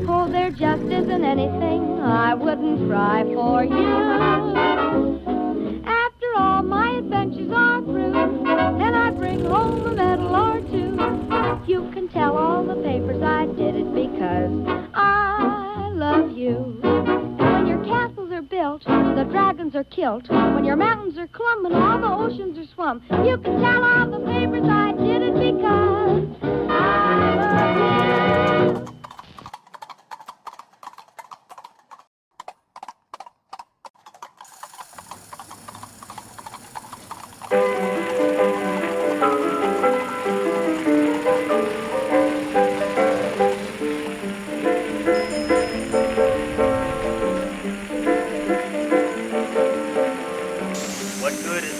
Oh, there just isn't anything I wouldn't try for you. melt, the dragons are kilt. When your mountains are clumb and all the oceans are swum, you can tell all the papers I did it because I love you.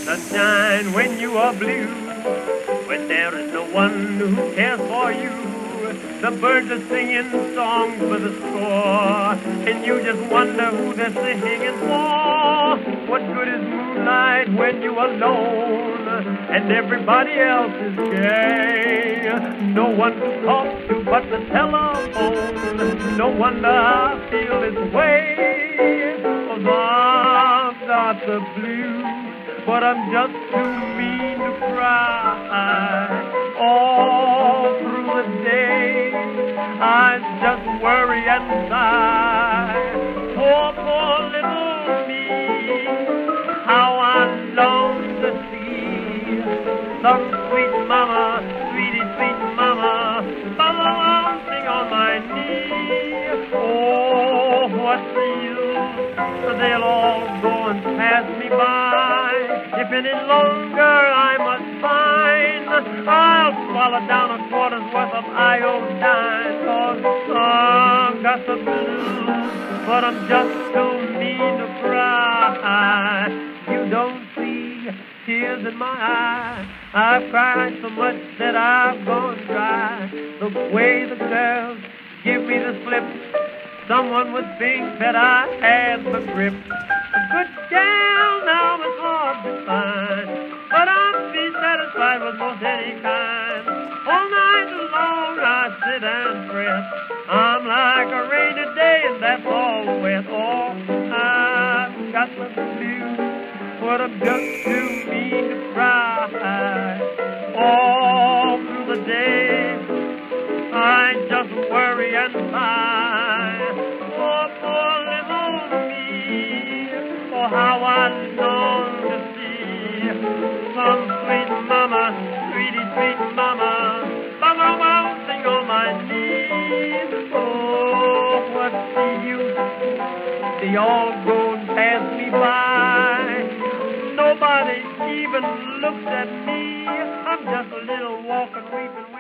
Sunshine when you are blue, when there is no one who cares for you. The birds are singing songs for the score, and you just wonder who they're singing for. What good is moonlight when you're alone, and everybody else is gay? No one to talk to but the telephone. No wonder I feel this way, 'cause I've got the blues. But I'm just too mean to cry. All through the day I just worry and sigh. Poor little me, how I long to see some sweet mama, sweetie sweet mama, bouncing on my knee. Oh, what's the use? They'll all go and pass me by. If any longer I must find, I'll swallow down a quarter's worth of iodine. 'Cause I've got the blues, but I'm just too mean to cry. You don't see tears in my eyes. I've cried so much that I've gone dry. The way the girls give me the slip, someone would think that I had the grip. A good gal now is hard to find, but I'd be satisfied with most any kind. All night long I sit and fret. I'm like a rainy day and that's all wet. Oh, I've got the blues, but I'm just too mean to cry. All through the day I just worry and sigh. Oh, poor little me, oh, how I long to see some sweet mama, sweetie sweet mama, mama bouncing on my knees. Oh, what's the use? They all go and pass me by. Nobody even looks at me. I'm just a little walking, weeping